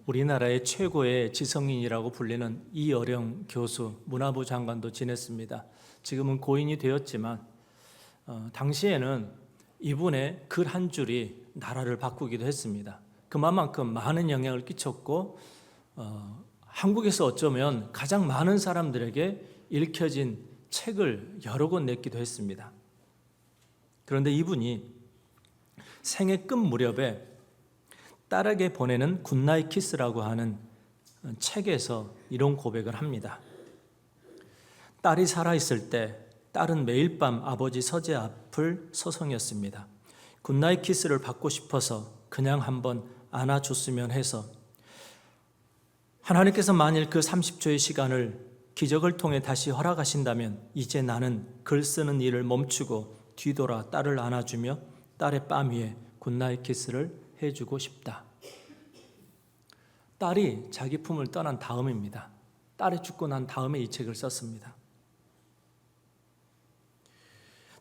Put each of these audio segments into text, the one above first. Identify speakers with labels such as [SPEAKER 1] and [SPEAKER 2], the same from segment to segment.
[SPEAKER 1] 우리나라의 최고의 지성인이라고 불리는 이어령 교수, 문화부 장관도 지냈습니다. 지금은 고인이 되었지만 당시에는 이분의 글 한 줄이 나라를 바꾸기도 했습니다. 그만큼 많은 영향을 끼쳤고 한국에서 어쩌면 가장 많은 사람들에게 읽혀진 책을 여러 권 냈기도 했습니다. 그런데 이분이 생애 끝 무렵에 딸에게 보내는 굿나잇 키스라고 하는 책에서 이런 고백을 합니다. 딸이 살아있을 때 딸은 매일 밤 아버지 서재 앞을 서성였습니다. 굿나잇 키스를 받고 싶어서 그냥 한번 안아줬으면 해서 하나님께서 만일 그 30초의 시간을 기적을 통해 다시 허락하신다면 이제 나는 글 쓰는 일을 멈추고 뒤돌아 딸을 안아주며 딸의 뺨 위에 굿나잇 키스를 해주고 싶다. 딸이 자기 품을 떠난 다음입니다. 딸이 죽고 난 다음에 이 책을 썼습니다.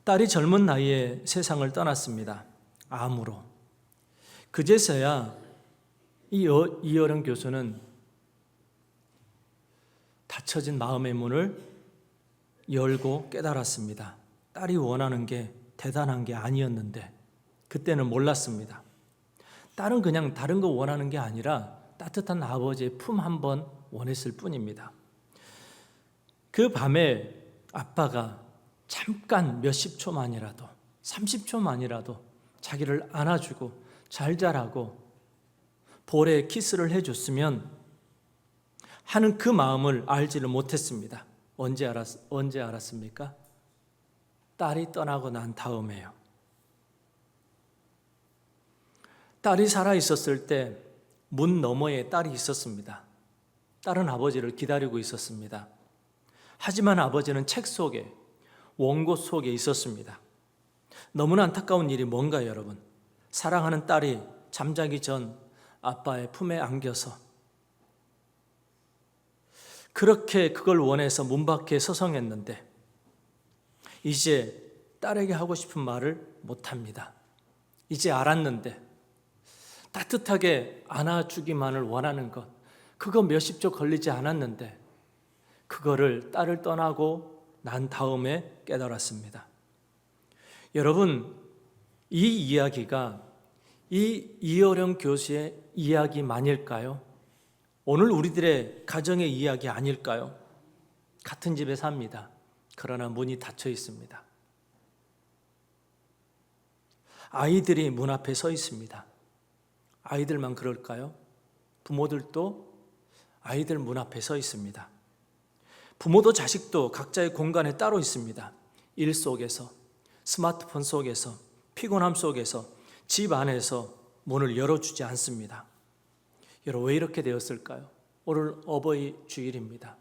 [SPEAKER 1] 딸이 젊은 나이에 세상을 떠났습니다. 암으로. 그제서야 이어령 교수는 닫혀진 마음의 문을 열고 깨달았습니다. 딸이 원하는 게 대단한 게 아니었는데 그때는 몰랐습니다. 딸은 그냥 다른 거 원하는 게 아니라 따뜻한 아버지의 품 한 번 원했을 뿐입니다. 그 밤에 아빠가 잠깐 몇십 초만이라도 30초만이라도 자기를 안아주고 잘 자라고 볼에 키스를 해줬으면 하는 그 마음을 알지를 못했습니다. 언제 알았습니까? 딸이 떠나고 난 다음에요. 딸이 살아있었을 때 문 너머에 딸이 있었습니다. 딸은 아버지를 기다리고 있었습니다. 하지만 아버지는 책 속에, 원고 속에 있었습니다. 너무나 안타까운 일이 뭔가요, 여러분? 사랑하는 딸이 잠자기 전 아빠의 품에 안겨서 그렇게 그걸 원해서 문 밖에 서성했는데 이제 딸에게 하고 싶은 말을 못합니다. 이제 알았는데 따뜻하게 안아주기만을 원하는 것, 그거 몇십 초 걸리지 않았는데 그거를 딸을 떠나고 난 다음에 깨달았습니다. 여러분, 이 이야기가 이어령 교수의 이야기만일까요? 오늘 우리들의 가정의 이야기 아닐까요? 같은 집에 삽니다. 그러나 문이 닫혀 있습니다. 아이들이 문 앞에 서 있습니다. 아이들만 그럴까요? 부모들도 아이들 문 앞에 서 있습니다. 부모도 자식도 각자의 공간에 따로 있습니다. 일 속에서, 스마트폰 속에서, 피곤함 속에서, 집 안에서 문을 열어주지 않습니다. 여러분, 왜 이렇게 되었을까요? 오늘 어버이 주일입니다.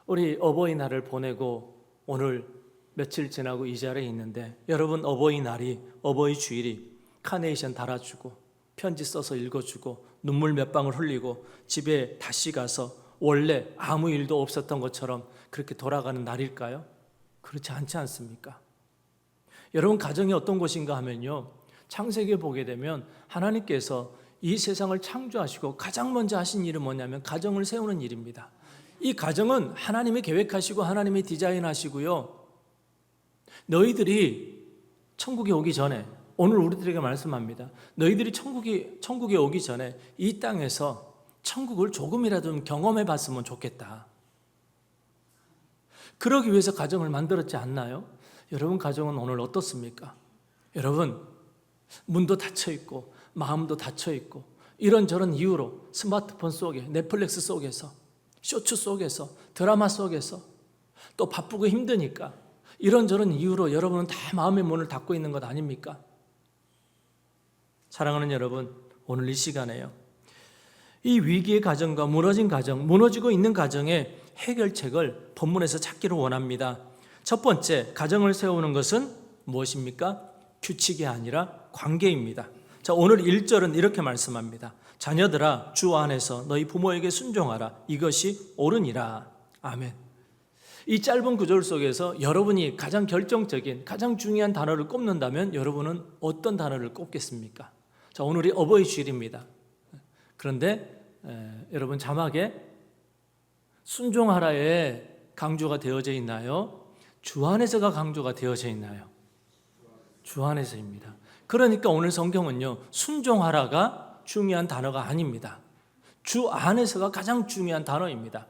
[SPEAKER 1] 우리 어버이날을 보내고 오늘 며칠 지나고 이 자리에 있는데 여러분, 어버이날이, 어버이 주일이 카네이션 달아주고 편지 써서 읽어주고 눈물 몇 방울 흘리고 집에 다시 가서 원래 아무 일도 없었던 것처럼 그렇게 돌아가는 날일까요? 그렇지 않지 않습니까? 여러분, 가정이 어떤 곳인가 하면요, 창세기에 보게 되면 하나님께서 이 세상을 창조하시고 가장 먼저 하신 일은 뭐냐면 가정을 세우는 일입니다. 이 가정은 하나님이 계획하시고 하나님이 디자인하시고요, 너희들이 천국에 오기 전에, 오늘 우리들에게 말씀합니다. 너희들이 천국에 오기 전에 이 땅에서 천국을 조금이라도 경험해 봤으면 좋겠다. 그러기 위해서 가정을 만들었지 않나요? 여러분, 가정은 오늘 어떻습니까? 여러분, 문도 닫혀 있고 마음도 닫혀 있고 이런저런 이유로 스마트폰 속에, 넷플릭스 속에서, 쇼츠 속에서, 드라마 속에서 또 바쁘고 힘드니까 이런저런 이유로 여러분은 다 마음의 문을 닫고 있는 것 아닙니까? 사랑하는 여러분, 오늘 이 시간에요, 이 위기의 가정과 무너진 가정, 무너지고 있는 가정의 해결책을 본문에서 찾기를 원합니다. 첫 번째, 가정을 세우는 것은 무엇입니까? 규칙이 아니라 관계입니다. 자, 오늘 1절은 이렇게 말씀합니다. 자녀들아, 주 안에서 너희 부모에게 순종하라. 이것이 옳으니라. 아멘. 이 짧은 구절 속에서 여러분이 가장 결정적인, 가장 중요한 단어를 꼽는다면 여러분은 어떤 단어를 꼽겠습니까? 자, 오늘이 어버이 주일입니다. 그런데 여러분 자막에 순종하라에 강조가 되어져 있나요? 주 안에서가 강조가 되어져 있나요? 주 안에서입니다. 그러니까 오늘 성경은요, 순종하라가 중요한 단어가 아닙니다. 주 안에서가 가장 중요한 단어입니다.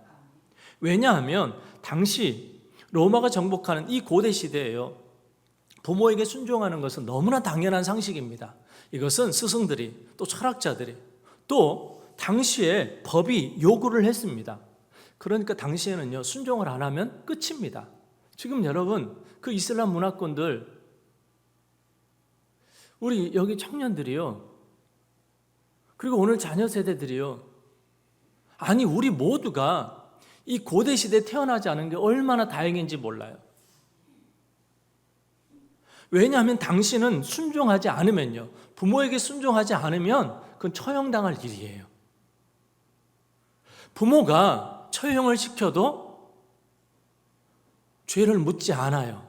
[SPEAKER 1] 왜냐하면 당시 로마가 정복하는 이 고대 시대에요, 부모에게 순종하는 것은 너무나 당연한 상식입니다. 이것은 스승들이, 또 철학자들이, 또 당시에 법이 요구를 했습니다. 그러니까 당시에는요, 순종을 안 하면 끝입니다. 지금 여러분, 그 이슬람 문화권들, 우리 여기 청년들이요, 그리고 오늘 자녀 세대들이요, 아니 우리 모두가 이 고대 시대에 태어나지 않은 게 얼마나 다행인지 몰라요. 왜냐하면 당신은 순종하지 않으면요, 부모에게 순종하지 않으면 그건 처형당할 일이에요. 부모가 처형을 시켜도 죄를 묻지 않아요.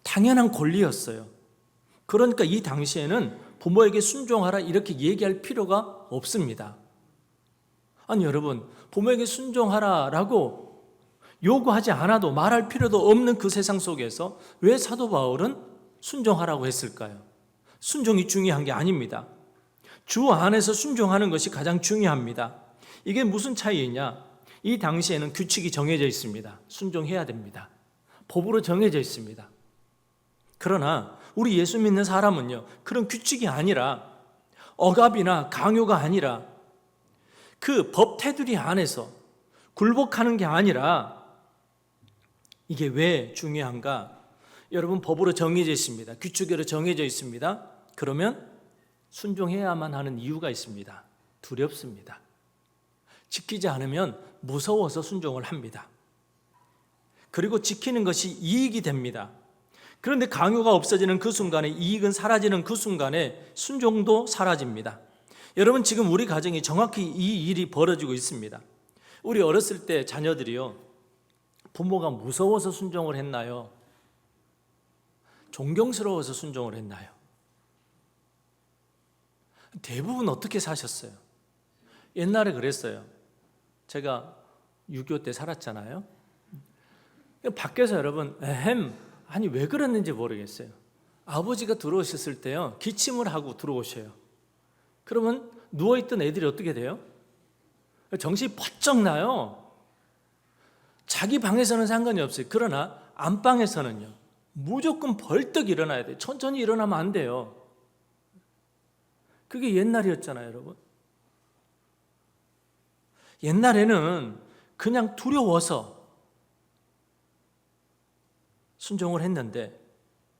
[SPEAKER 1] 당연한 권리였어요. 그러니까 이 당시에는 부모에게 순종하라 이렇게 얘기할 필요가 없습니다. 아니 여러분, 부모에게 순종하라라고 요구하지 않아도 말할 필요도 없는 그 세상 속에서 왜 사도 바울은 순종하라고 했을까요? 순종이 중요한 게 아닙니다. 주 안에서 순종하는 것이 가장 중요합니다. 이게 무슨 차이냐? 이 당시에는 규칙이 정해져 있습니다. 순종해야 됩니다. 법으로 정해져 있습니다. 그러나 우리 예수 믿는 사람은요, 그런 규칙이 아니라, 억압이나 강요가 아니라, 그 법 테두리 안에서 굴복하는 게 아니라, 이게 왜 중요한가? 여러분, 법으로 정해져 있습니다. 규칙으로 정해져 있습니다. 그러면 순종해야만 하는 이유가 있습니다. 두렵습니다. 지키지 않으면 무서워서 순종을 합니다. 그리고 지키는 것이 이익이 됩니다. 그런데 강요가 없어지는 그 순간에, 이익은 사라지는 그 순간에 순종도 사라집니다. 여러분, 지금 우리 가정이 정확히 이 일이 벌어지고 있습니다. 우리 어렸을 때 자녀들이요, 부모가 무서워서 순종을 했나요? 존경스러워서 순종을 했나요? 대부분 어떻게 사셨어요? 옛날에 그랬어요. 제가 6.25 때 살았잖아요. 밖에서 여러분, 아니 왜 그랬는지 모르겠어요. 아버지가 들어오셨을 때요, 기침을 하고 들어오셔요. 그러면 누워있던 애들이 어떻게 돼요? 정신이 번쩍 나요. 자기 방에서는 상관이 없어요. 그러나 안방에서는요, 무조건 벌떡 일어나야 돼요. 천천히 일어나면 안 돼요. 그게 옛날이었잖아요, 여러분. 옛날에는 그냥 두려워서 순종을 했는데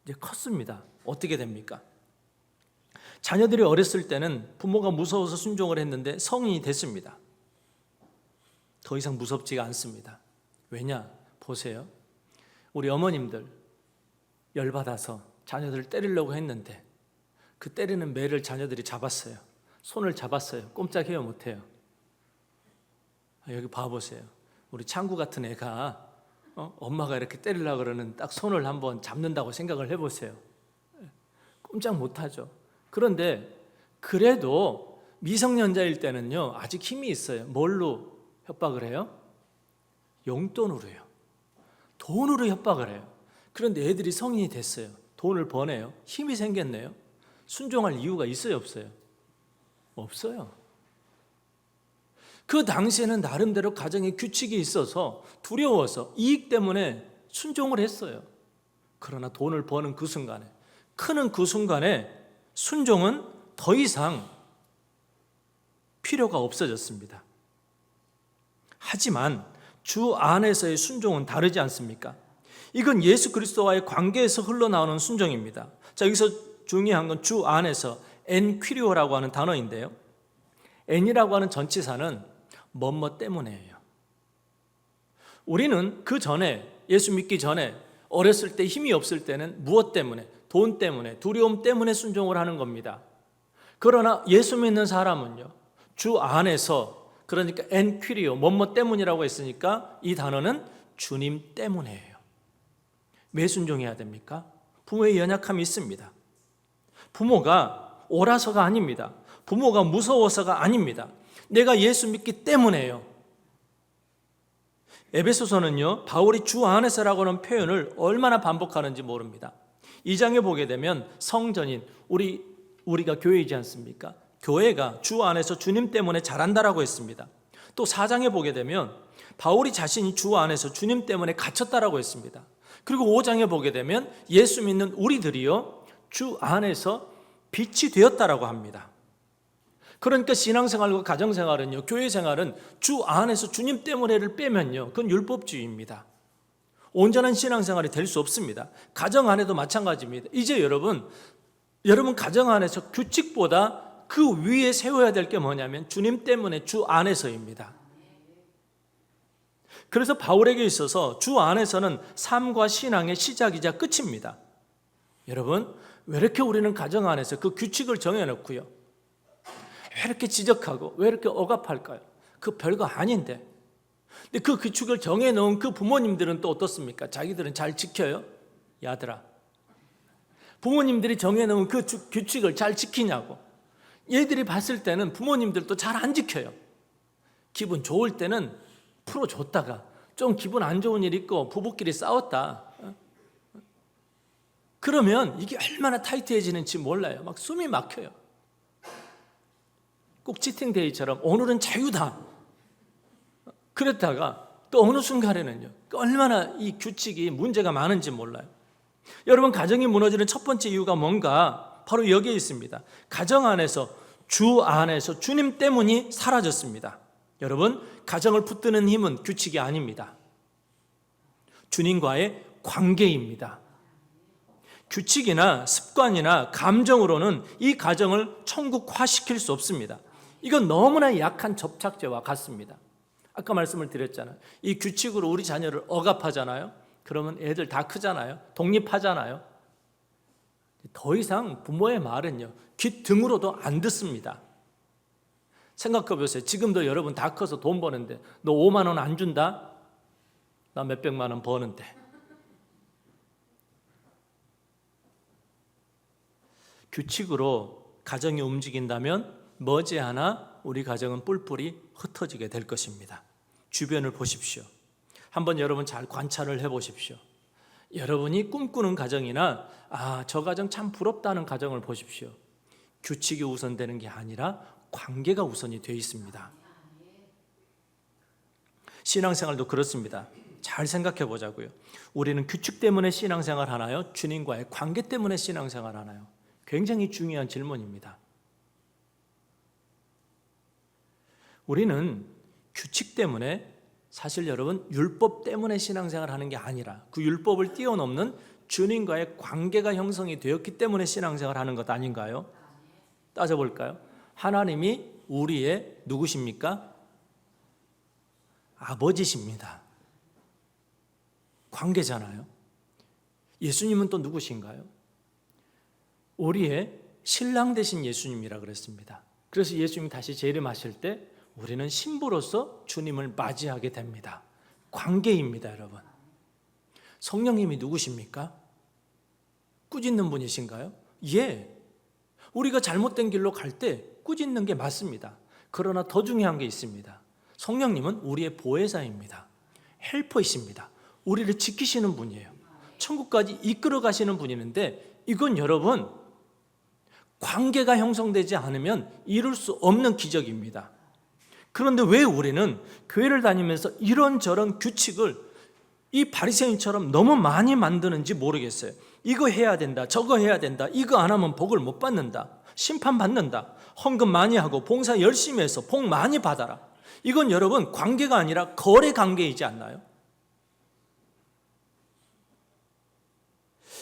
[SPEAKER 1] 이제 컸습니다. 어떻게 됩니까? 자녀들이 어렸을 때는 부모가 무서워서 순종을 했는데 성인이 됐습니다. 더 이상 무섭지가 않습니다. 왜냐? 보세요. 우리 어머님들 열받아서 자녀들을 때리려고 했는데 그 때리는 매를 자녀들이 잡았어요. 손을 잡았어요. 꼼짝해요, 못해요. 여기 봐보세요. 우리 창구 같은 애가 엄마가 이렇게 때리려고 그러는 딱 손을 한번 잡는다고 생각을 해보세요. 꼼짝 못하죠. 그런데 그래도 미성년자일 때는요, 아직 힘이 있어요. 뭘로 협박을 해요? 용돈으로요. 돈으로 협박을 해요. 그런데 애들이 성인이 됐어요. 돈을 버네요. 힘이 생겼네요. 순종할 이유가 있어요, 없어요? 없어요. 그 당시에는 나름대로 가정에 규칙이 있어서 두려워서 이익 때문에 순종을 했어요. 그러나 돈을 버는 그 순간에, 크는 그 순간에 순종은 더 이상 필요가 없어졌습니다. 하지만 주 안에서의 순종은 다르지 않습니까? 이건 예수 그리스도와의 관계에서 흘러나오는 순종입니다. 자, 여기서 중요한 건 주 안에서 엔퀴리오라고 하는 단어인데요, 엔이라고 하는 전치사는 뭐뭐 때문에예요. 우리는 그 전에, 예수 믿기 전에 어렸을 때 힘이 없을 때는 무엇 때문에? 돈 때문에, 두려움 때문에 순종을 하는 겁니다. 그러나 예수 믿는 사람은요, 주 안에서, 그러니까 엔퀴리오, 뭐뭐 때문이라고 했으니까 이 단어는 주님 때문에예요. 왜 순종해야 됩니까? 부모의 연약함이 있습니다. 부모가 옳아서가 아닙니다. 부모가 무서워서가 아닙니다. 내가 예수 믿기 때문에요. 에베소서는요, 바울이 주 안에서라고는 표현을 얼마나 반복하는지 모릅니다. 2장에 보게 되면 성전인 우리가 교회이지 않습니까? 교회가 주 안에서 주님 때문에 자란다라고 했습니다. 또 4장에 보게 되면 바울이 자신이 주 안에서 주님 때문에 갇혔다라고 했습니다. 그리고 5장에 보게 되면 예수 믿는 우리들이요, 주 안에서 빛이 되었다라고 합니다. 그러니까 신앙생활과 가정생활은요, 교회생활은 주 안에서 주님 때문에를 빼면요, 그건 율법주의입니다. 온전한 신앙생활이 될 수 없습니다. 가정 안에도 마찬가지입니다. 이제 여러분 가정 안에서 규칙보다 그 위에 세워야 될 게 뭐냐면 주님 때문에 주 안에서입니다. 그래서 바울에게 있어서 주 안에서는 삶과 신앙의 시작이자 끝입니다. 여러분, 왜 이렇게 우리는 가정 안에서 그 규칙을 정해놓고요, 왜 이렇게 지적하고 왜 이렇게 억압할까요? 그 별거 아닌데. 근데 그 규칙을 정해놓은 그 부모님들은 또 어떻습니까? 자기들은 잘 지켜요? 야들아, 부모님들이 정해놓은 그 규칙을 잘 지키냐고. 얘들이 봤을 때는 부모님들도 잘 안 지켜요. 기분 좋을 때는 풀어줬다가 좀 기분 안 좋은 일 있고 부부끼리 싸웠다, 그러면 이게 얼마나 타이트해지는지 몰라요. 막 숨이 막혀요. 꼭 치팅데이처럼 오늘은 자유다 그랬다가 또 어느 순간에는요, 얼마나 이 규칙이 문제가 많은지 몰라요. 여러분, 가정이 무너지는 첫 번째 이유가 뭔가? 바로 여기에 있습니다. 가정 안에서 주 안에서 주님 때문이 사라졌습니다. 여러분, 가정을 붙드는 힘은 규칙이 아닙니다. 주님과의 관계입니다. 규칙이나 습관이나 감정으로는 이 가정을 천국화시킬 수 없습니다. 이건 너무나 약한 접착제와 같습니다. 아까 말씀을 드렸잖아요. 이 규칙으로 우리 자녀를 억압하잖아요. 그러면 애들 다 크잖아요. 독립하잖아요. 더 이상 부모의 말은요, 귀 등으로도 안 듣습니다. 생각해 보세요. 지금도 여러분 다 커서 돈 버는데 너 5만 원 안 준다? 나 몇백만 원 버는데. 규칙으로 가정이 움직인다면 머지않아 우리 가정은 뿔뿔이 흩어지게 될 것입니다. 주변을 보십시오. 한번 여러분 잘 관찰을 해보십시오. 여러분이 꿈꾸는 가정이나 저 가정 참 부럽다는 가정을 보십시오. 규칙이 우선되는 게 아니라 관계가 우선이 되어 있습니다. 신앙생활도 그렇습니다. 잘 생각해 보자고요. 우리는 규칙 때문에 신앙생활 하나요? 주님과의 관계 때문에 신앙생활 하나요? 굉장히 중요한 질문입니다. 우리는 규칙 때문에, 사실 여러분 율법 때문에 신앙생활 하는 게 아니라 그 율법을 뛰어넘는 주님과의 관계가 형성이 되었기 때문에 신앙생활 하는 것 아닌가요? 따져볼까요? 하나님이 우리의 누구십니까? 아버지십니다. 관계잖아요. 예수님은 또 누구신가요? 우리의 신랑 되신 예수님이라 그랬습니다. 그래서 예수님이 다시 재림하실 때 우리는 신부로서 주님을 맞이하게 됩니다. 관계입니다, 여러분. 성령님이 누구십니까? 꾸짖는 분이신가요? 예. 우리가 잘못된 길로 갈 때 꾸짖는 게 맞습니다. 그러나 더 중요한 게 있습니다. 성령님은 우리의 보혜사입니다. 헬퍼이십니다. 우리를 지키시는 분이에요. 천국까지 이끌어 가시는 분이는데, 이건 여러분 관계가 형성되지 않으면 이룰 수 없는 기적입니다. 그런데 왜 우리는 교회를 다니면서 이런저런 규칙을 이 바리새인처럼 너무 많이 만드는지 모르겠어요. 이거 해야 된다, 저거 해야 된다, 이거 안 하면 복을 못 받는다, 심판받는다, 헌금 많이 하고 봉사 열심히 해서 복 많이 받아라. 이건 여러분 관계가 아니라 거래 관계이지 않나요?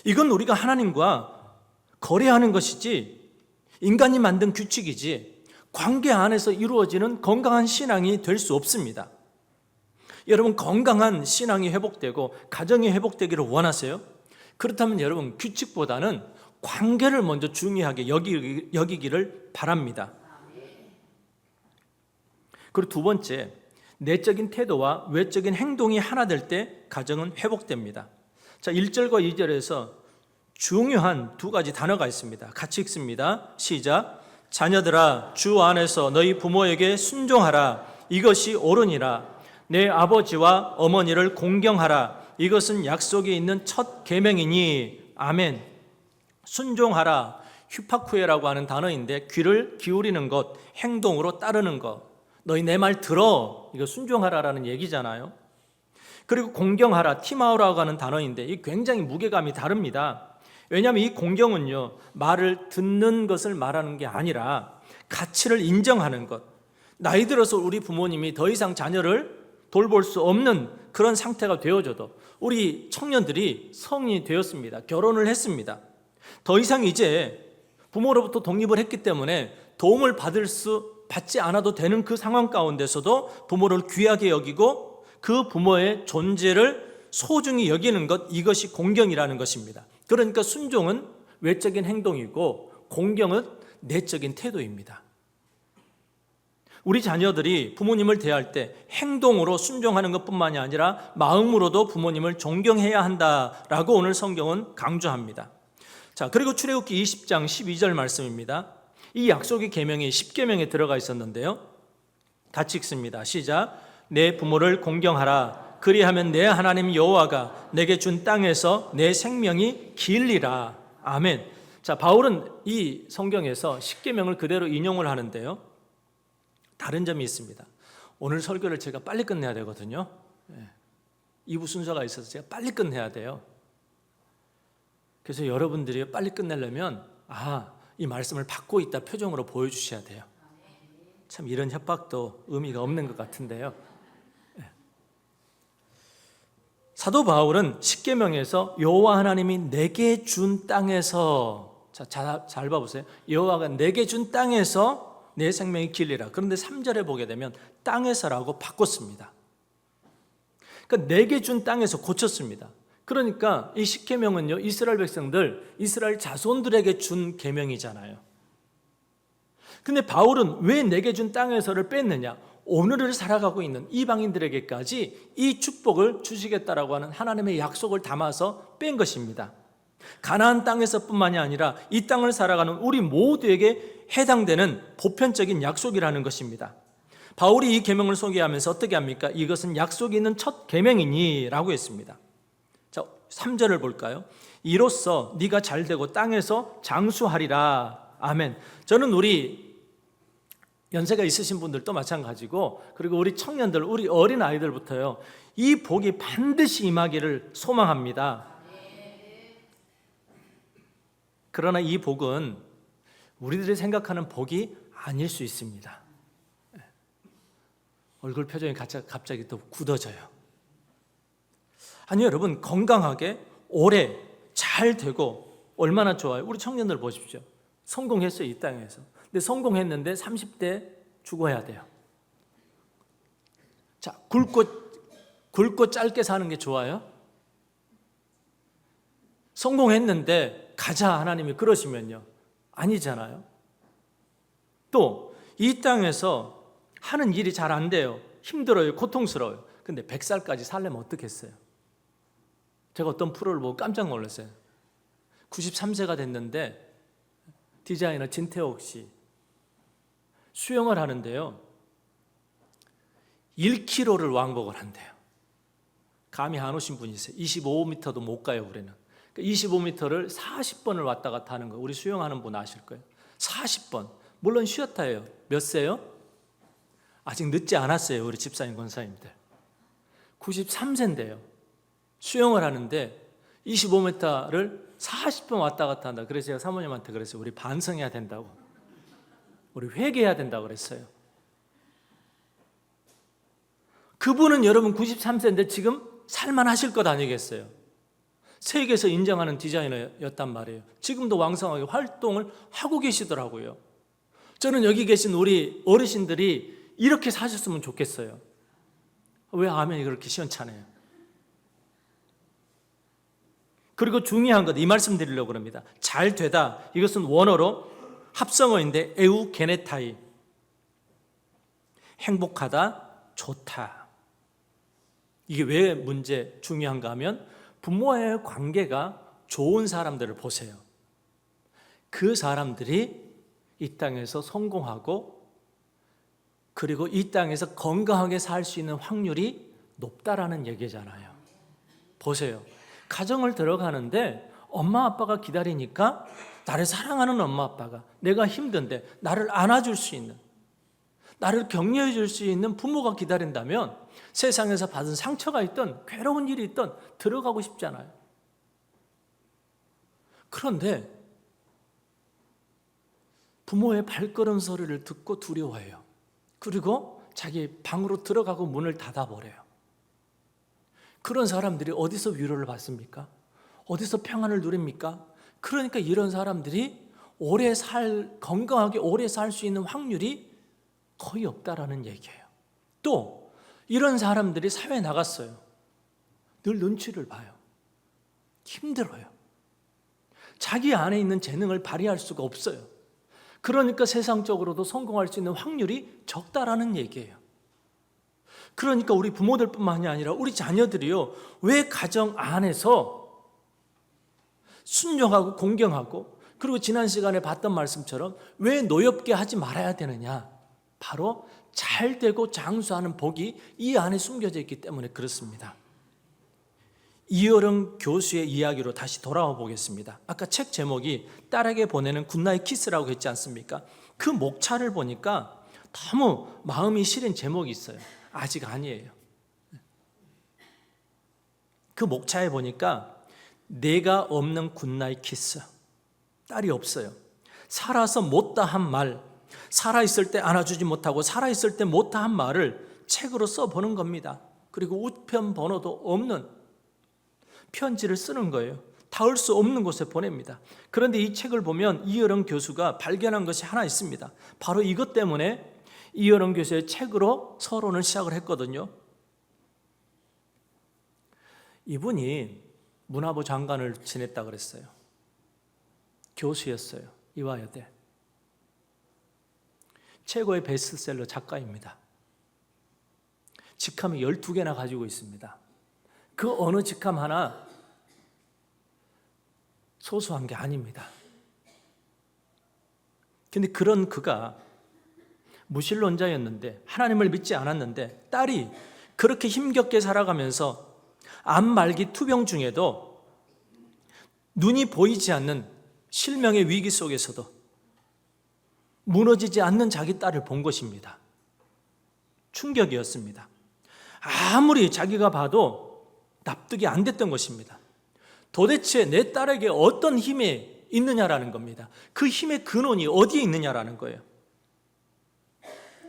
[SPEAKER 1] 이건 우리가 하나님과 거래하는 것이지 인간이 만든 규칙이지 관계 안에서 이루어지는 건강한 신앙이 될 수 없습니다. 여러분, 건강한 신앙이 회복되고 가정이 회복되기를 원하세요? 그렇다면 여러분, 규칙보다는 관계를 먼저 중요하게 여기기를 바랍니다. 그리고 두 번째, 내적인 태도와 외적인 행동이 하나 될 때 가정은 회복됩니다. 자, 1절과 2절에서 중요한 두 가지 단어가 있습니다. 같이 읽습니다. 시작. 자녀들아 주 안에서 너희 부모에게 순종하라. 이것이 옳으니라. 내 아버지와 어머니를 공경하라. 이것은 약속이 있는 첫 계명이니. 아멘. 순종하라. 휴파쿠에라고 하는 단어인데 귀를 기울이는 것, 행동으로 따르는 것. 너희 내 말 들어. 이거 순종하라라는 얘기잖아요. 그리고 공경하라. 티마오라고 하는 단어인데 이 굉장히 무게감이 다릅니다. 왜냐하면 이 공경은요, 말을 듣는 것을 말하는 게 아니라 가치를 인정하는 것. 나이 들어서 우리 부모님이 더 이상 자녀를 돌볼 수 없는 그런 상태가 되어져도 우리 청년들이 성인이 되었습니다. 결혼을 했습니다. 더 이상 이제 부모로부터 독립을 했기 때문에 도움을 받지 않아도 되는 그 상황 가운데서도 부모를 귀하게 여기고 그 부모의 존재를 소중히 여기는 것, 이것이 공경이라는 것입니다. 그러니까 순종은 외적인 행동이고 공경은 내적인 태도입니다. 우리 자녀들이 부모님을 대할 때 행동으로 순종하는 것뿐만이 아니라 마음으로도 부모님을 존경해야 한다라고 오늘 성경은 강조합니다. 자, 그리고 출애굽기 20장 12절 말씀입니다. 이 약속의 계명이 10계명에 들어가 있었는데요. 같이 읽습니다. 시작. 내 부모를 공경하라. 그리하면 내 하나님 여호와가 내게 준 땅에서 내 생명이 길리라. 아멘. 자, 바울은 이 성경에서 10계명을 그대로 인용을 하는데요. 다른 점이 있습니다. 오늘 설교를 제가 빨리 끝내야 되거든요. 2부 순서가 있어서 제가 빨리 끝내야 돼요. 그래서 여러분들이 빨리 끝내려면 이 말씀을 받고 있다 표정으로 보여주셔야 돼요. 참 이런 협박도 의미가 없는 것 같은데요. 사도 바울은 십계명에서 여호와 하나님이 내게 준 땅에서, 잘 봐보세요. 여호와가 내게 준 땅에서 내 생명이 길리라. 그런데 3절에 보게 되면 땅에서라고 바꿨습니다. 그러니까 내게 준 땅에서 고쳤습니다. 그러니까 이 십계명은요, 이스라엘 백성들, 이스라엘 자손들에게 준 계명이잖아요. 근데 바울은 왜 내게 준 땅에서를 뺐느냐? 오늘을 살아가고 있는 이방인들에게까지 이 축복을 주시겠다라고 하는 하나님의 약속을 담아서 뺀 것입니다. 가나안 땅에서뿐만이 아니라 이 땅을 살아가는 우리 모두에게 해당되는 보편적인 약속이라는 것입니다. 바울이 이 계명을 소개하면서 어떻게 합니까? 이것은 약속이 있는 첫 계명이니 라고 했습니다. 자, 3절을 볼까요? 이로써 네가 잘되고 땅에서 장수하리라. 아멘. 저는 우리 연세가 있으신 분들도 마찬가지고, 그리고 우리 청년들, 우리 어린 아이들부터요, 이 복이 반드시 임하기를 소망합니다. 그러나 이 복은 우리들이 생각하는 복이 아닐 수 있습니다. 얼굴 표정이 갑자기 또 굳어져요. 아니, 여러분, 건강하게 오래 잘 되고 얼마나 좋아요. 우리 청년들 보십시오. 성공했어요, 이 땅에서. 근데 성공했는데 30대 죽어야 돼요. 자, 굵고 짧게 사는 게 좋아요? 성공했는데 가자 하나님이 그러시면요, 아니잖아요. 또 이 땅에서 하는 일이 잘 안 돼요. 힘들어요. 고통스러워요. 근데 100살까지 살려면 어떻겠어요? 제가 어떤 프로를 보고 깜짝 놀랐어요. 93세가 됐는데 디자이너 진태옥 씨 수영을 하는데요, 1km를 왕복을 한대요. 감이 안 오신 분이 있어요. 25m도 못 가요, 우리는. 25m를 40번을 왔다 갔다 하는 거, 우리 수영하는 분 아실 거예요. 40번. 물론 쉬었다예요. 몇 세요? 아직 늦지 않았어요, 우리 집사님 권사님들. 93세인데요. 수영을 하는데 25m를 40번 왔다 갔다 한다. 그래서 제가 사모님한테 그랬어요. 우리 반성해야 된다고. 우리 회개해야 된다고 그랬어요. 그분은 여러분 93세인데 지금 살만하실 것 아니겠어요? 세계에서 인정하는 디자이너였단 말이에요. 지금도 왕성하게 활동을 하고 계시더라고요. 저는 여기 계신 우리 어르신들이 이렇게 사셨으면 좋겠어요. 왜 아멘이 그렇게 시원찮아요? 그리고 중요한 것, 이 말씀 드리려고 합니다. 잘 되다, 이것은 원어로 합성어인데 에우게네타이, 행복하다, 좋다. 이게 왜 중요한가 하면 부모와의 관계가 좋은 사람들을 보세요. 그 사람들이 이 땅에서 성공하고 그리고 이 땅에서 건강하게 살 수 있는 확률이 높다라는 얘기잖아요. 보세요. 가정을 들어가는데 엄마 아빠가 기다리니까 나를 사랑하는 엄마 아빠가 내가 힘든데 나를 안아줄 수 있는, 나를 격려해 줄 수 있는 부모가 기다린다면 세상에서 받은 상처가 있든 괴로운 일이 있든 들어가고 싶지 않아요. 그런데 부모의 발걸음 소리를 듣고 두려워해요. 그리고 자기 방으로 들어가고 문을 닫아버려요. 그런 사람들이 어디서 위로를 받습니까? 어디서 평안을 누립니까? 그러니까 이런 사람들이 건강하게 오래 살 수 있는 확률이 거의 없다라는 얘기예요. 또 이런 사람들이 사회에 나갔어요. 늘 눈치를 봐요. 힘들어요. 자기 안에 있는 재능을 발휘할 수가 없어요. 그러니까 세상적으로도 성공할 수 있는 확률이 적다라는 얘기예요. 그러니까 우리 부모들뿐만이 아니라 우리 자녀들이요, 왜 가정 안에서 순종하고 공경하고, 그리고 지난 시간에 봤던 말씀처럼 왜 노엽게 하지 말아야 되느냐? 바로 잘 되고 장수하는 복이 이 안에 숨겨져 있기 때문에 그렇습니다. 이어령 교수의 이야기로 다시 돌아와 보겠습니다. 아까 책 제목이 딸에게 보내는 굿나잇 키스라고 했지 않습니까? 그 목차를 보니까 너무 마음이 시린 제목이 있어요. 아직 아니에요. 그 목차에 보니까 내가 없는 굿나잇 키스. 딸이 없어요. 살아서 못다한 말, 살아있을 때 안아주지 못하고 살아있을 때 못다한 말을 책으로 써보는 겁니다. 그리고 우편 번호도 없는 편지를 쓰는 거예요. 닿을 수 없는 곳에 보냅니다. 그런데 이 책을 보면 이어령 교수가 발견한 것이 하나 있습니다. 바로 이것 때문에 이어령 교수의 책으로 서론을 시작을 했거든요. 이분이 문화부 장관을 지냈다 그랬어요. 교수였어요. 이화여대. 최고의 베스트셀러 작가입니다. 직함이 12개나 가지고 있습니다. 그 어느 직함 하나 소소한 게 아닙니다. 근데 그런 그가 무신론자였는데, 하나님을 믿지 않았는데, 딸이 그렇게 힘겹게 살아가면서 암 말기 투병 중에도 눈이 보이지 않는 실명의 위기 속에서도 무너지지 않는 자기 딸을 본 것입니다. 충격이었습니다. 아무리 자기가 봐도 납득이 안 됐던 것입니다. 도대체 내 딸에게 어떤 힘이 있느냐라는 겁니다. 그 힘의 근원이 어디에 있느냐라는 거예요.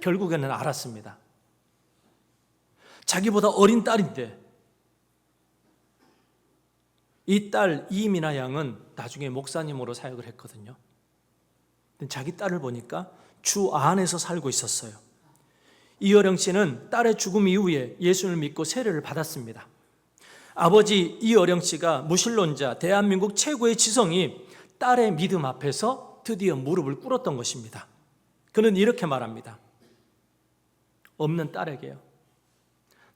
[SPEAKER 1] 결국에는 알았습니다. 자기보다 어린 딸인데, 이 딸 이미나 양은 나중에 목사님으로 사역을 했거든요. 자기 딸을 보니까 주 안에서 살고 있었어요. 이어령 씨는 딸의 죽음 이후에 예수를 믿고 세례를 받았습니다. 아버지 이어령 씨가 무신론자, 대한민국 최고의 지성이 딸의 믿음 앞에서 드디어 무릎을 꿇었던 것입니다. 그는 이렇게 말합니다. 없는 딸에게요,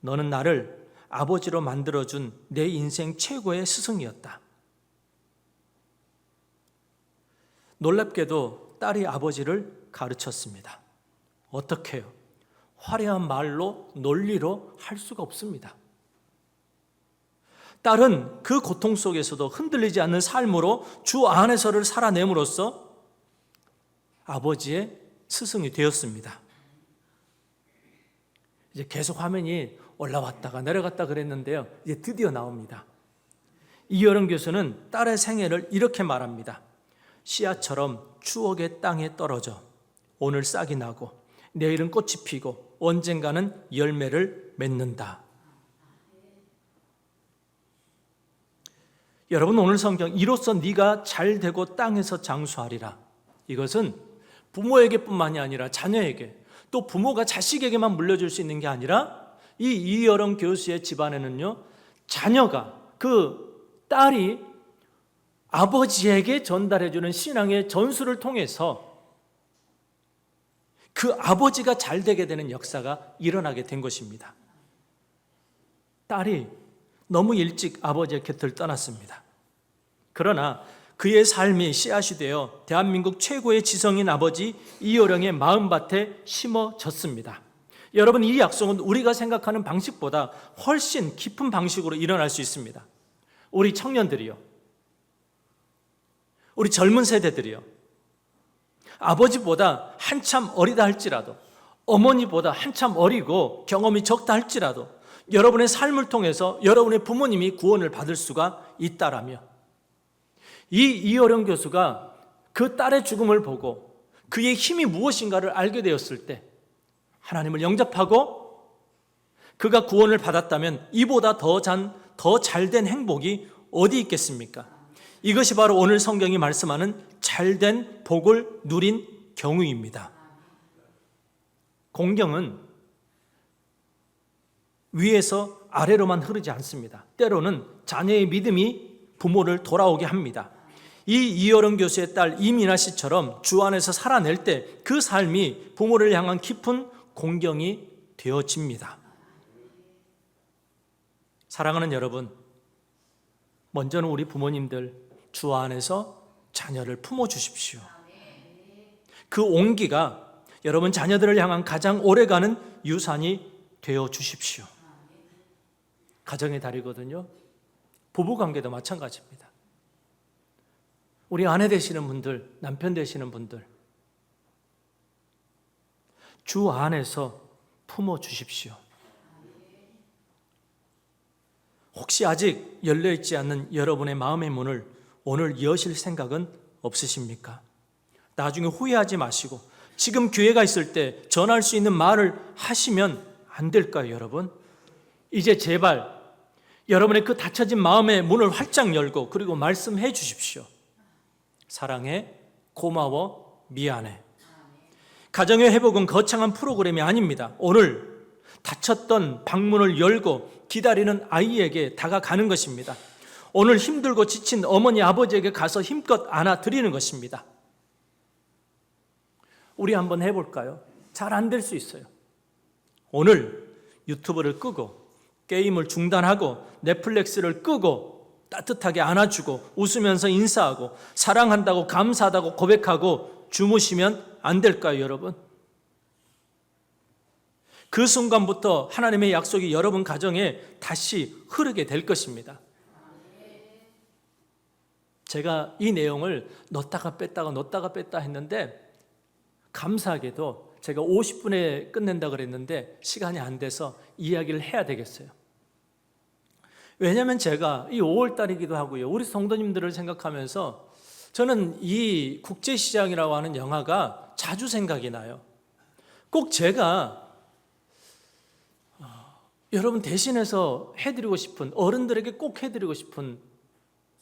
[SPEAKER 1] 너는 나를 아버지로 만들어준 내 인생 최고의 스승이었다. 놀랍게도 딸이 아버지를 가르쳤습니다. 어떻게 해요? 화려한 말로, 논리로 할 수가 없습니다. 딸은 그 고통 속에서도 흔들리지 않는 삶으로 주 안에서를 살아냄으로써 아버지의 스승이 되었습니다. 이제 계속 화면이 올라왔다가 내려갔다 그랬는데요, 이제 드디어 나옵니다. 이여름 교수는 딸의 생애를 이렇게 말합니다. 씨앗처럼 추억의 땅에 떨어져 오늘 싹이 나고 내일은 꽃이 피고 언젠가는 열매를 맺는다. 여러분, 오늘 성경 이로써 네가 잘 되고 땅에서 장수하리라. 이것은 부모에게뿐만이 아니라 자녀에게, 또 부모가 자식에게만 물려줄 수 있는 게 아니라 이 이여름 교수의 집안에는요, 자녀가, 그 딸이 아버지에게 전달해주는 신앙의 전수를 통해서 그 아버지가 잘 되게 되는 역사가 일어나게 된 것입니다. 딸이 너무 일찍 아버지의 곁을 떠났습니다. 그러나 그의 삶이 씨앗이 되어 대한민국 최고의 지성인 아버지 이효령의 마음밭에 심어졌습니다. 여러분, 이 약속은 우리가 생각하는 방식보다 훨씬 깊은 방식으로 일어날 수 있습니다. 우리 청년들이요, 우리 젊은 세대들이요, 아버지보다 한참 어리다 할지라도, 어머니보다 한참 어리고 경험이 적다 할지라도 여러분의 삶을 통해서 여러분의 부모님이 구원을 받을 수가 있다라며, 이 이효령 교수가 그 딸의 죽음을 보고 그의 힘이 무엇인가를 알게 되었을 때 하나님을 영접하고 그가 구원을 받았다면 이보다 더 잘된 행복이 어디 있겠습니까? 이것이 바로 오늘 성경이 말씀하는 잘된 복을 누린 경우입니다. 공경은 위에서 아래로만 흐르지 않습니다. 때로는 자녀의 믿음이 부모를 돌아오게 합니다. 이 이효령 교수의 딸 이민아 씨처럼 주 안에서 살아낼 때 그 삶이 부모를 향한 깊은 공경이 되어집니다. 사랑하는 여러분, 먼저는 우리 부모님들 주 안에서 자녀를 품어주십시오. 그 온기가 여러분 자녀들을 향한 가장 오래가는 유산이 되어주십시오. 가정의 달이거든요. 부부관계도 마찬가지입니다. 우리 아내 되시는 분들, 남편 되시는 분들, 주 안에서 품어주십시오. 혹시 아직 열려있지 않는 여러분의 마음의 문을 오늘 여실 생각은 없으십니까? 나중에 후회하지 마시고 지금 기회가 있을 때 전할 수 있는 말을 하시면 안 될까요, 여러분? 이제 제발 여러분의 그 닫혀진 마음의 문을 활짝 열고 그리고 말씀해 주십시오. 사랑해, 고마워, 미안해. 가정의 회복은 거창한 프로그램이 아닙니다. 오늘 닫혔던 방문을 열고 기다리는 아이에게 다가가는 것입니다. 오늘 힘들고 지친 어머니, 아버지에게 가서 힘껏 안아드리는 것입니다. 우리 한번 해볼까요? 잘 안 될 수 있어요. 오늘 유튜브를 끄고 게임을 중단하고 넷플릭스를 끄고 따뜻하게 안아주고 웃으면서 인사하고 사랑한다고 감사하다고 고백하고 주무시면 안 될까요, 여러분? 그 순간부터 하나님의 약속이 여러분 가정에 다시 흐르게 될 것입니다. 제가 이 내용을 넣었다가 뺐다 했는데 감사하게도 제가 50분에 끝낸다 그랬는데 시간이 안 돼서 이야기를 해야 되겠어요. 왜냐하면 제가 이 5월달이기도 하고요, 우리 성도님들을 생각하면서 저는 이 국제시장이라고 하는 영화가 자주 생각이 나요. 꼭 제가 여러분 대신해서 해드리고 싶은, 어른들에게 꼭 해드리고 싶은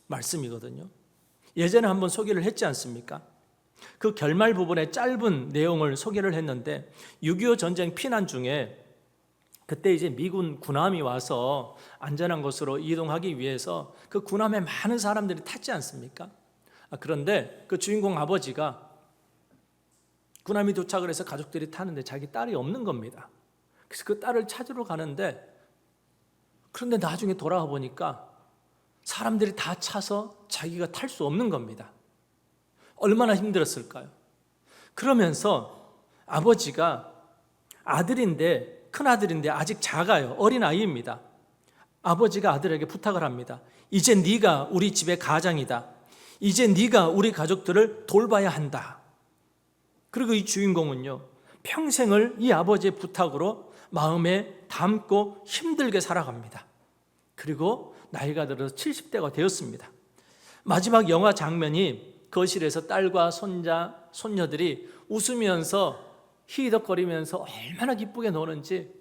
[SPEAKER 1] 말씀이거든요. 예전에 한번 소개를 했지 않습니까? 그 결말 부분에 짧은 내용을 소개를 했는데 6.25 전쟁 피난 중에 그때 이제 미군 군함이 와서 안전한 곳으로 이동하기 위해서 그 군함에 많은 사람들이 탔지 않습니까? 그런데 그 주인공 아버지가 군함이 도착을 해서 가족들이 타는데 자기 딸이 없는 겁니다. 그래서 그 딸을 찾으러 가는데, 그런데 나중에 돌아와 보니까 사람들이 다 차서 자기가 탈 수 없는 겁니다. 얼마나 힘들었을까요? 그러면서 아버지가 큰아들인데 아직 작아요. 어린 아이입니다. 아버지가 아들에게 부탁을 합니다. 이제 네가 우리 집의 가장이다. 이제 네가 우리 가족들을 돌봐야 한다. 그리고 이 주인공은요, 평생을 이 아버지의 부탁으로 마음에 담고 힘들게 살아갑니다. 그리고 나이가 들어서 70대가 되었습니다. 마지막 영화 장면이 거실에서 딸과 손녀들이 웃으면서 히덕거리면서 얼마나 기쁘게 노는지.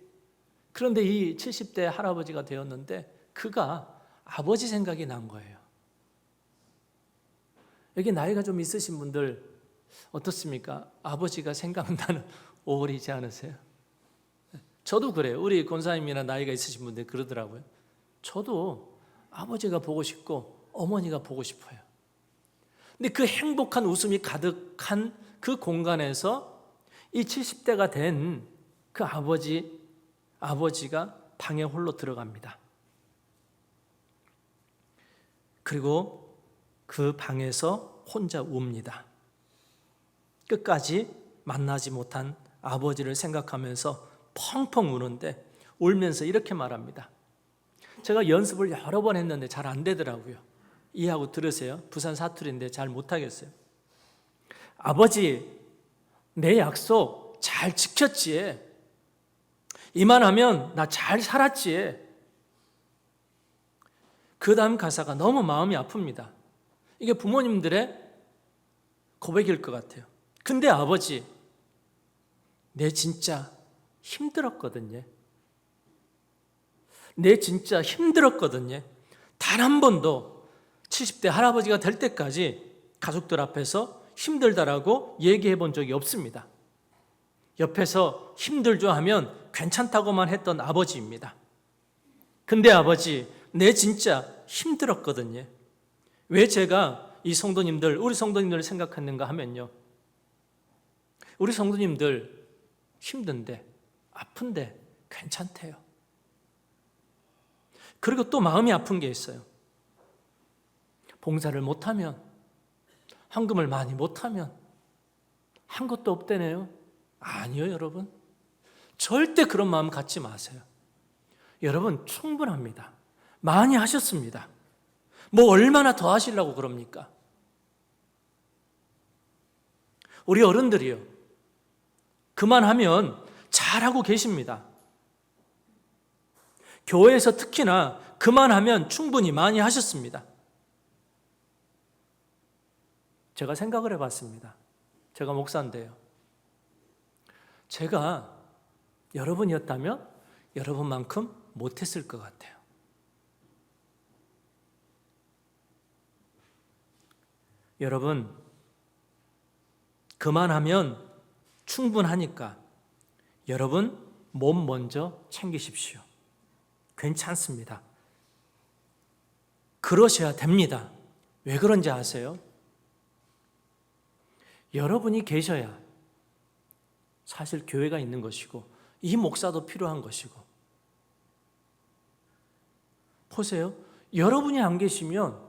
[SPEAKER 1] 그런데 이 70대 할아버지가 되었는데 그가 아버지 생각이 난 거예요. 여기 나이가 좀 있으신 분들 어떻습니까? 아버지가 생각나는 5월이지 않으세요? 저도 그래요. 우리 권사님이나 나이가 있으신 분들 그러더라고요. 저도 아버지가 보고 싶고 어머니가 보고 싶어요. 근데 그 행복한 웃음이 가득한 그 공간에서 이 70대가 된 그 아버지가 방에 홀로 들어갑니다. 그리고 그 방에서 혼자 웁니다. 끝까지 만나지 못한 아버지를 생각하면서 펑펑 우는데 울면서 이렇게 말합니다. 제가 연습을 여러 번 했는데 잘 안 되더라고요. 이해하고 들으세요. 부산 사투리인데 잘 못하겠어요. 아버지, 내 약속 잘 지켰지. 이만하면 나 잘 살았지. 그 다음 가사가 너무 마음이 아픕니다. 이게 부모님들의 고백일 것 같아요. 근데 아버지, 내 진짜 힘들었거든요. 내 진짜 힘들었거든요. 단 한 번도 70대 할아버지가 될 때까지 가족들 앞에서 힘들다라고 얘기해 본 적이 없습니다. 옆에서 힘들죠 하면 괜찮다고만 했던 아버지입니다. 근데 아버지, 내 진짜 힘들었거든요. 왜 제가 우리 성도님들 생각했는가 하면요. 우리 성도님들 힘든데, 아픈데 괜찮대요. 그리고 또 마음이 아픈 게 있어요. 봉사를 못하면, 헌금을 많이 못하면 한 것도 없대네요. 아니요, 여러분. 절대 그런 마음 갖지 마세요. 여러분, 충분합니다. 많이 하셨습니다. 뭐 얼마나 더 하시려고 그럽니까? 우리 어른들이요, 그만하면 잘하고 계십니다. 교회에서 특히나 그만하면 충분히 많이 하셨습니다. 제가 생각을 해봤습니다. 제가 목사인데요. 제가 여러분이었다면 여러분만큼 못했을 것 같아요. 여러분, 그만하면 충분하니까 여러분 몸 먼저 챙기십시오. 괜찮습니다. 그러셔야 됩니다. 왜 그런지 아세요? 여러분이 계셔야 사실 교회가 있는 것이고 이 목사도 필요한 것이고. 보세요. 여러분이 안 계시면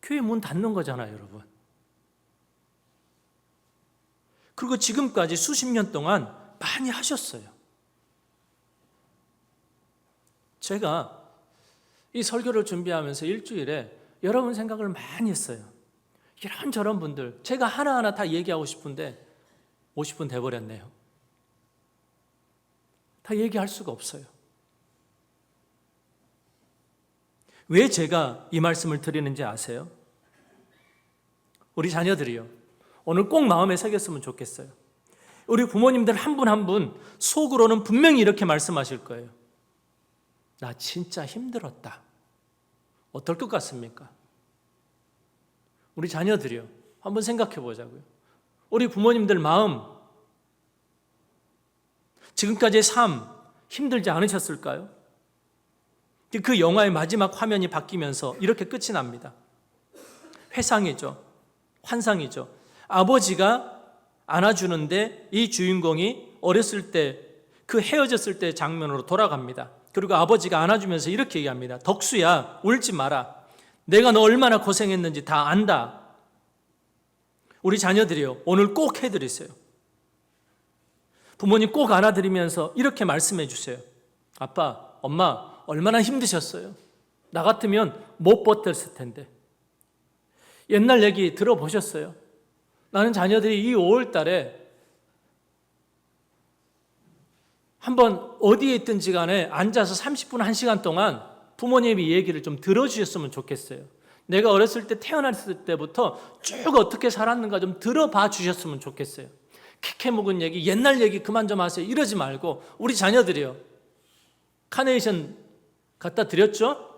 [SPEAKER 1] 교회 문 닫는 거잖아요, 여러분. 그리고 지금까지 수십 년 동안 많이 하셨어요. 제가 이 설교를 준비하면서 일주일에 여러분 생각을 많이 했어요. 이런저런 분들, 제가 하나하나 다 얘기하고 싶은데 50분 돼버렸네요. 다 얘기할 수가 없어요. 왜 제가 이 말씀을 드리는지 아세요? 우리 자녀들이요, 오늘 꼭 마음에 새겼으면 좋겠어요. 우리 부모님들 한 분 한 분 속으로는 분명히 이렇게 말씀하실 거예요. 나 진짜 힘들었다. 어떨 것 같습니까? 우리 자녀들이요, 한번 생각해 보자고요. 우리 부모님들 마음, 지금까지의 삶 힘들지 않으셨을까요? 그 영화의 마지막 화면이 바뀌면서 이렇게 끝이 납니다. 회상이죠. 환상이죠. 아버지가 안아주는데 이 주인공이 어렸을 때, 그 헤어졌을 때 장면으로 돌아갑니다. 그리고 아버지가 안아주면서 이렇게 얘기합니다. 덕수야, 울지 마라. 내가 너 얼마나 고생했는지 다 안다. 우리 자녀들이요, 오늘 꼭 해드리세요. 부모님 꼭 안아드리면서 이렇게 말씀해 주세요. 아빠, 엄마 얼마나 힘드셨어요. 나 같으면 못 버텼을 텐데. 옛날 얘기 들어보셨어요? 나는 자녀들이 이 5월 달에 한번 어디에 있든지 간에 앉아서 30분, 1시간 동안 부모님의 얘기를 좀 들어주셨으면 좋겠어요. 내가 어렸을 때, 태어났을 때부터 쭉 어떻게 살았는가 좀 들어봐 주셨으면 좋겠어요. 캐캐 묵은 얘기, 옛날 얘기 그만 좀 하세요. 이러지 말고. 우리 자녀들이요, 카네이션 갖다 드렸죠?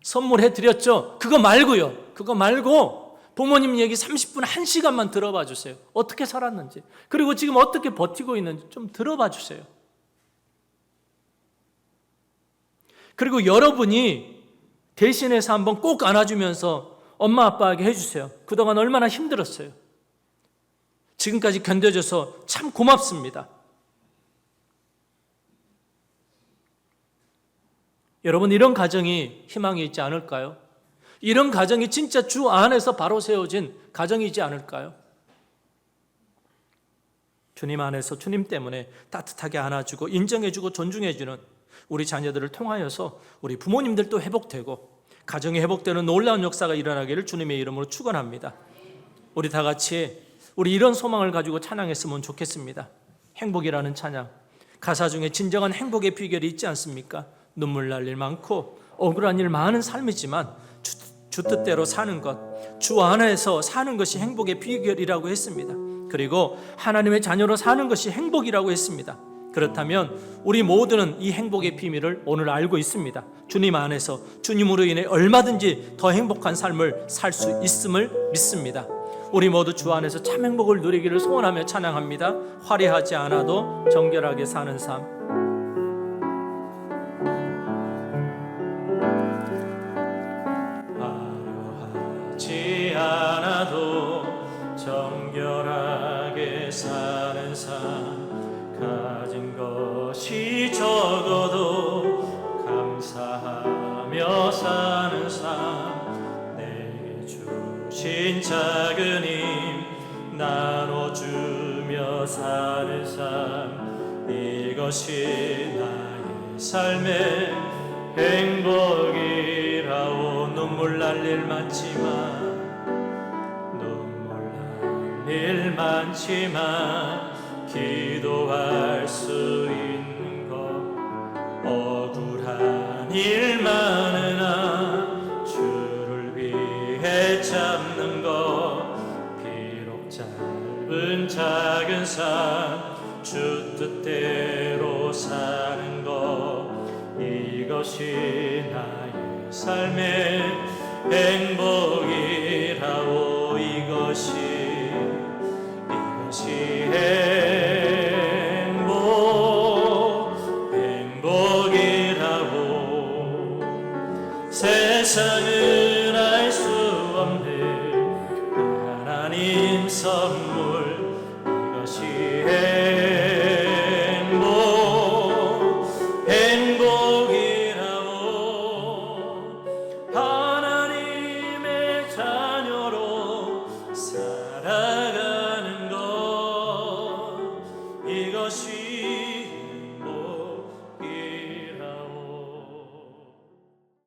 [SPEAKER 1] 선물해 드렸죠? 그거 말고 부모님 얘기 30분, 1시간만 들어봐 주세요. 어떻게 살았는지, 그리고 지금 어떻게 버티고 있는지 좀 들어봐 주세요. 그리고 여러분이 대신해서 한번 꼭 안아주면서 엄마 아빠에게 해주세요. 그동안 얼마나 힘들었어요. 지금까지 견뎌줘서 참 고맙습니다. 여러분, 이런 가정이 희망이 있지 않을까요? 이런 가정이 진짜 주 안에서 바로 세워진 가정이지 않을까요? 주님 안에서 주님 때문에 따뜻하게 안아주고 인정해주고 존중해주는 우리 자녀들을 통하여서 우리 부모님들도 회복되고 가정이 회복되는 놀라운 역사가 일어나기를 주님의 이름으로 축원합니다. 우리 다 같이 우리 이런 소망을 가지고 찬양했으면 좋겠습니다. 행복이라는 찬양, 가사 중에 진정한 행복의 비결이 있지 않습니까? 눈물 날 일 많고 억울한 일 많은 삶이지만 주 뜻대로 사는 것, 주 안에서 사는 것이 행복의 비결이라고 했습니다. 그리고 하나님의 자녀로 사는 것이 행복이라고 했습니다. 그렇다면 우리 모두는 이 행복의 비밀을 오늘 알고 있습니다. 주님 안에서 주님으로 인해 얼마든지 더 행복한 삶을 살 수 있음을 믿습니다. 우리 모두 주 안에서 참 행복을 누리기를 소원하며 찬양합니다. 화려하지 않아도 정결하게 사는 삶. 화려하지 않아도 정결하게 사는 삶. 가진 것이 적어도 감사하며 사는 삶. 내게 주신 작은 힘 나눠주며 사는 삶. 이것이 나의 삶의 행복이라오. 눈물 날 일 많지만 일 많지만 기도할 수 있는 것, 억울한 일 많으나 주를 위해 참는 것, 비록 짧은 작은 삶 주 뜻대로 사는 것, 이것이 나의 삶의 행복이라오. 이것이 행복이라고. 세상은 알 수 없는 하나님 선물